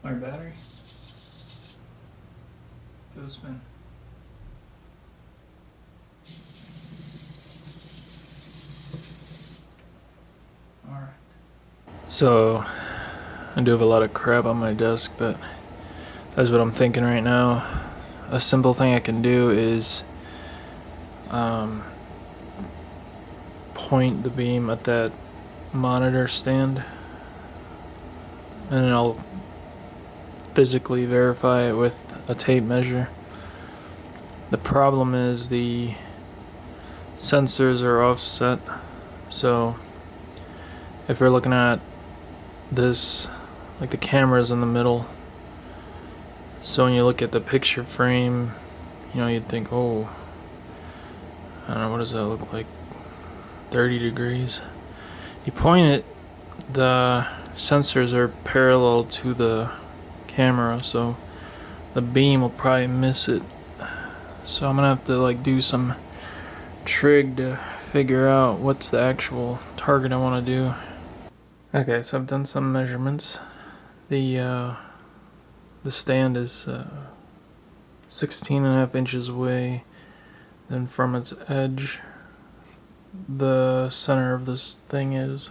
My battery? Do a spin. Alright. So, I do have a lot of crap on my desk, but that's what I'm thinking right now. A simple thing I can do is point the beam at that monitor stand, and then I'll physically verify it with a tape measure. The problem is the sensors are offset, so if you're looking at this, like the camera's in the middle, so when you look at the picture frame, you know, you'd think, oh, I don't know, what does that look like, 30 degrees. You point it, the sensors are parallel to the camera, so the beam will probably miss it. So I'm gonna have to like do some trig to figure out what's the actual target I want to do. Okay, so I've done some measurements. The stand is 16.5 inches away. Then from its edge, the center of this thing is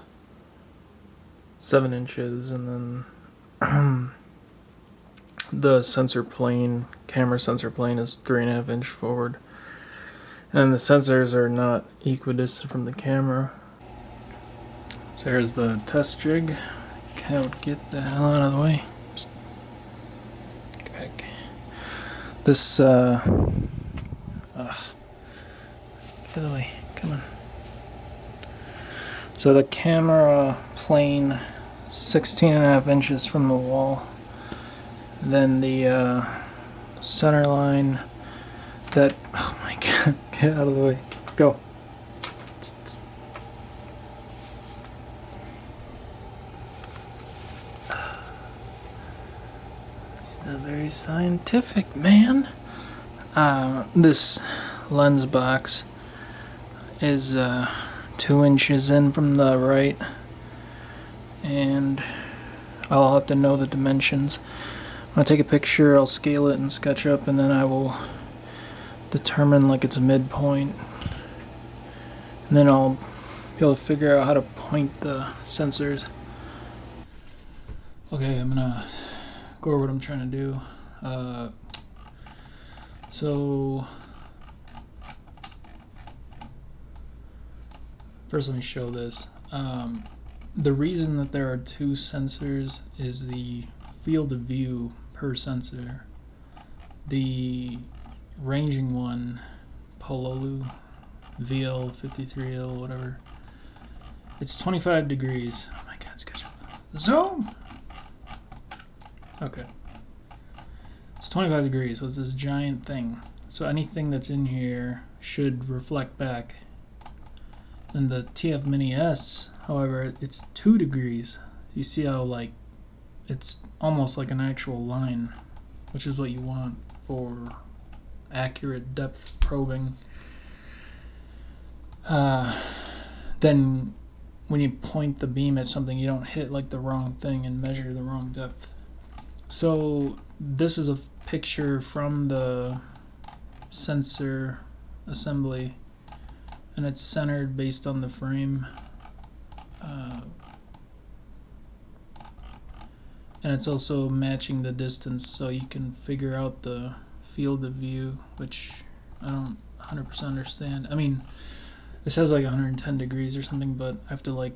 7 inches, and then the sensor plane, camera sensor plane, is 3.5 inches forward. And the sensors are not equidistant from the camera. So here's the test jig. Can't get the hell out of the way. Psst. Get back. This, get out of the way. Come on. So the camera plane, 16.5 inches from the wall. Then the center line, that, oh my god, get out of the way. Go. It's not very scientific, man. This lens box is 2 inches in from the right, and I'll have to know the dimensions. When I take a picture, I'll scale it in SketchUp, and then I will determine like its midpoint, and then I'll be able to figure out how to point the sensors. Okay, I'm gonna go over what I'm trying to do. So first let me show this. The reason that there are two sensors is the field of view per sensor. The ranging one, Pololu VL53L, whatever, it's 25 degrees. Oh my god, SketchUp. Zoom! Okay. It's 25 degrees, so it's this giant thing. So anything that's in here should reflect back. And the TF Mini S, however, it's 2 degrees. You see how, like, it's almost like an actual line, which is what you want for accurate depth probing. Then when you point the beam at something, you don't hit like the wrong thing and measure the wrong depth. So this is a picture from the sensor assembly, and it's centered based on the frame, and it's also matching the distance, so you can figure out the field of view, which I don't 100% understand. I mean, it says like 110 degrees or something, but I have to like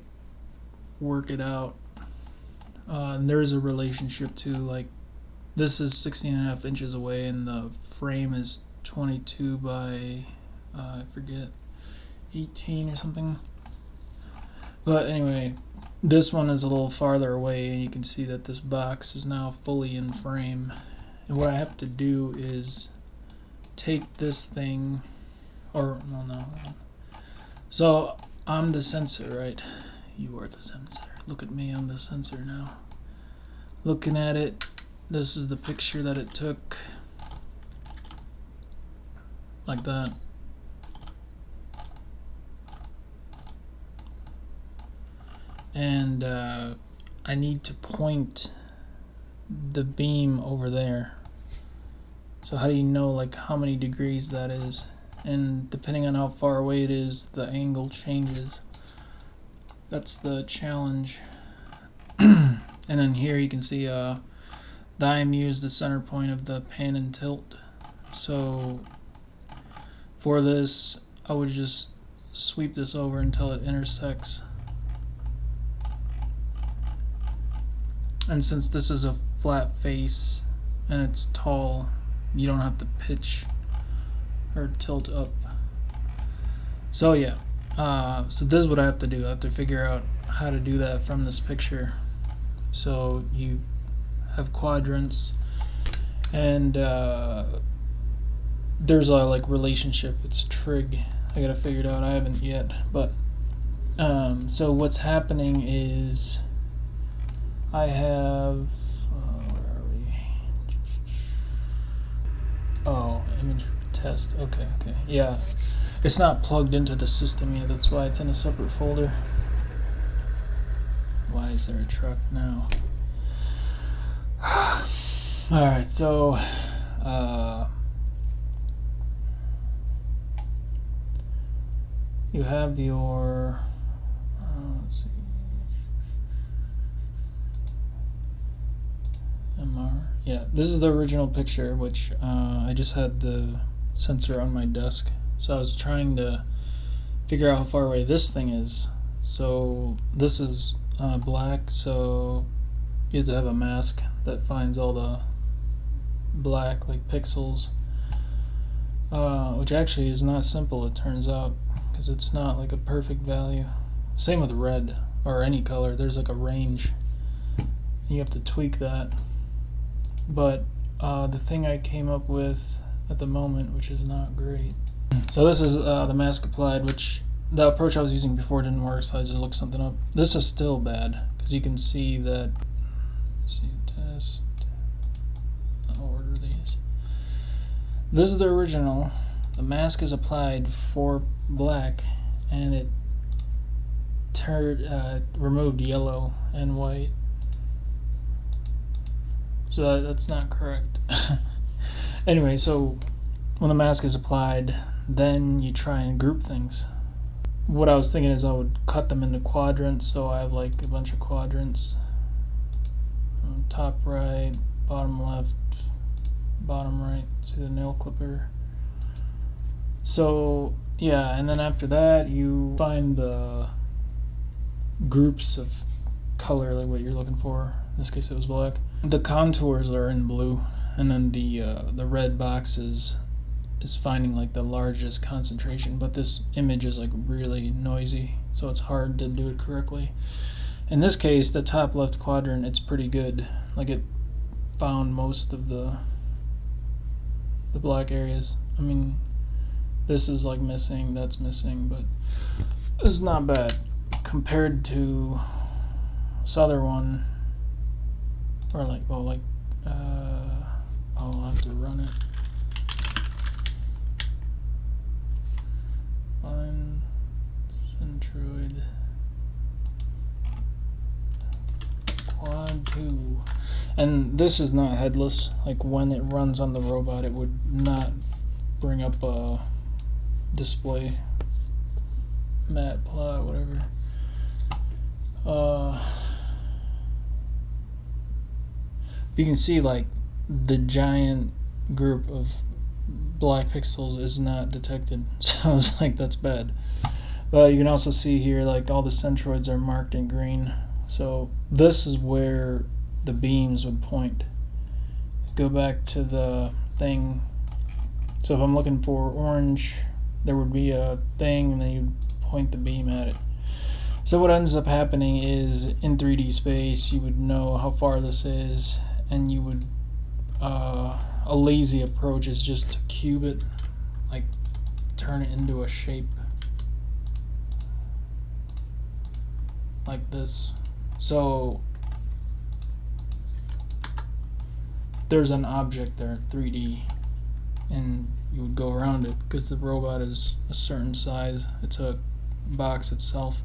work it out. And there's a relationship to, like, this is 16.5 inches away, and the frame is 22 by I forget, 18 or something. But anyway, this one is a little farther away, and you can see that this box is now fully in frame. And what I have to do is take this thing, or well, no. So I'm the sensor, right? You are the sensor. Look at me, I'm the sensor now. Looking at it, this is the picture that it took. Like that. And I need to point the beam over there. So how do you know like how many degrees that is? And depending on how far away it is, the angle changes. That's the challenge. And then here you can see the IMU is the center point of the pan and tilt. So for this, I would just sweep this over until it intersects. And since this is a flat face and it's tall, you don't have to pitch or tilt up. So yeah, so this is what I have to do. I have to figure out how to do that from this picture. So you have quadrants, and there's a like relationship. It's trig. I gotta figure it out. I haven't yet, but so what's happening is I have where are we? Oh, image test. Okay, yeah. It's not plugged into the system yet. That's why it's in a separate folder. Why is there a truck now? Alright, so you have your let's see, MR. Yeah, this is the original picture, which I just had the sensor on my desk, so I was trying to figure out how far away this thing is. So this is black, so you have to have a mask that finds all the black like pixels, which actually is not simple, it turns out, because it's not like a perfect value. Same with red or any color, there's like a range. You have to tweak that. But the thing I came up with at the moment, which is not great. So this is the mask applied, which the approach I was using before didn't work, so I just looked something up. This is still bad, because you can see that, let's see, test, I'll order these. This is the original. The mask is applied for black, and it removed yellow and white. So that's not correct. Anyway, so when the mask is applied, then you try and group things. What I was thinking is I would cut them into quadrants, so I have like a bunch of quadrants. Top right, bottom left, bottom right. See the nail clipper? So yeah, and then after that you find the groups of color, like what you're looking for. In this case it was black. The contours are in blue, and then the red box is finding like the largest concentration, but this image is like really noisy, so it's hard to do it correctly. In this case, the top left quadrant, it's pretty good. Like it found most of the black areas. I mean, this is like missing, that's missing, but this is not bad compared to this other one. Or like, well, like, I'll have to run it. Find Centroid Quad 2. And this is not headless. Like when it runs on the robot, it would not bring up a display, matplot, whatever. You can see like the giant group of black pixels is not detected, so it's like that's bad. But you can also see here like all the centroids are marked in green, so this is where the beams would point. Go back to the thing. So if I'm looking for orange, there would be a thing and then you'd point the beam at it. So what ends up happening is in 3D space you would know how far this is, and you would a lazy approach is just to cube it, like turn it into a shape like this. So there's an object there, 3D, and you would go around it because the robot is a certain size. It's a box itself,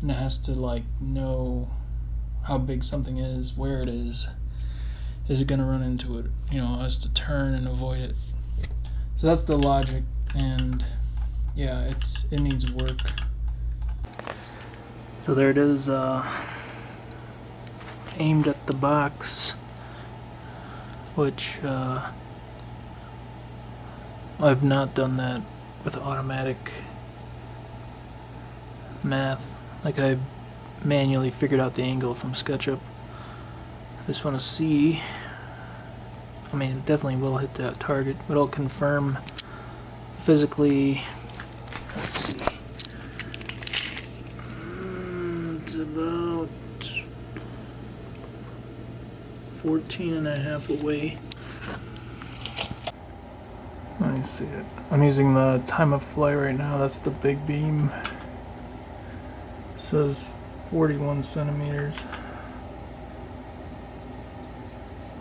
and it has to like know how big something is, where it is, is it going to run into it, you know, as to turn and avoid it. So that's the logic, and yeah, it needs work. So there it is, aimed at the box, which I've not done that with automatic math. Like, I manually figured out the angle from SketchUp. I just want to see. I mean, it definitely will hit that target, but I'll confirm physically. Let's see. It's about 14.5 away. Let me see it. I'm using the time of flight right now. That's the big beam. It says 41 centimeters.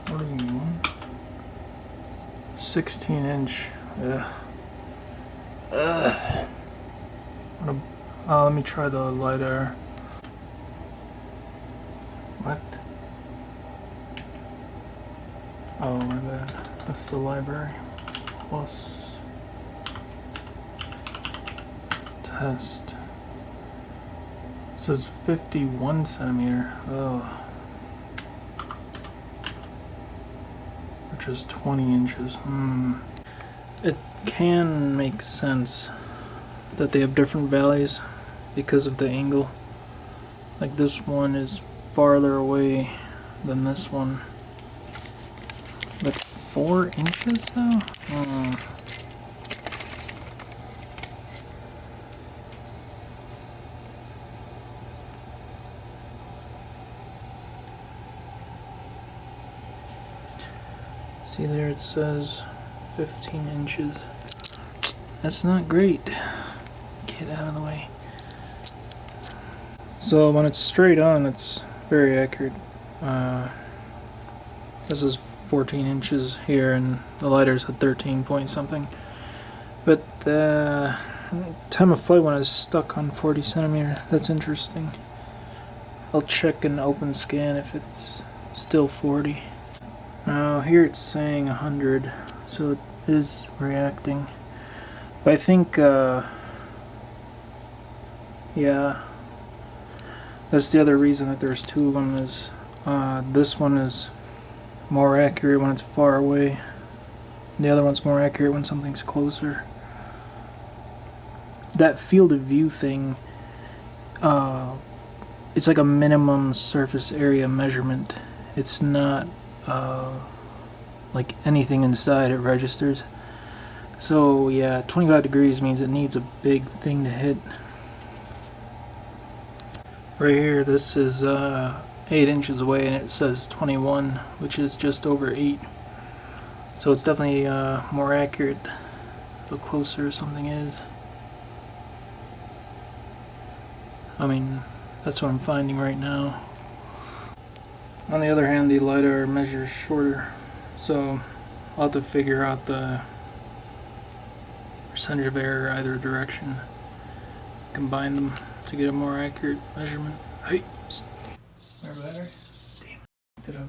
41? 16 inch. Let me try the LiDAR. What? Oh, my bad. That's the library. Plus test. It says 51 centimeter. Oh. Which is 20 inches. It can make sense that they have different values because of the angle. Like, this one is farther away than this one. But 4 inches though? See there, it says 15 inches. That's not great. Get out of the way. So when it's straight on, it's very accurate. This is 14 inches here, and the LiDAR's at 13 point something. But the time of flight one is stuck on 40 centimeter. That's interesting. I'll check an open scan if it's still 40. Now here it's saying 100, so it is reacting. But I think, yeah, that's the other reason that there's two of them is this one is more accurate when it's far away. The other one's more accurate when something's closer. That field of view thing, it's like a minimum surface area measurement. It's not like anything inside it registers. So yeah, 25 degrees means it needs a big thing to hit. Right here, this is 8 inches away, and it says 21, which is just over 8. So it's definitely more accurate the closer something is. I mean, that's what I'm finding right now. On the other hand, the LiDAR measures shorter, so I'll have to figure out the percentage of error either direction, combine them to get a more accurate measurement. Hey, our battery? Damn, picked it up.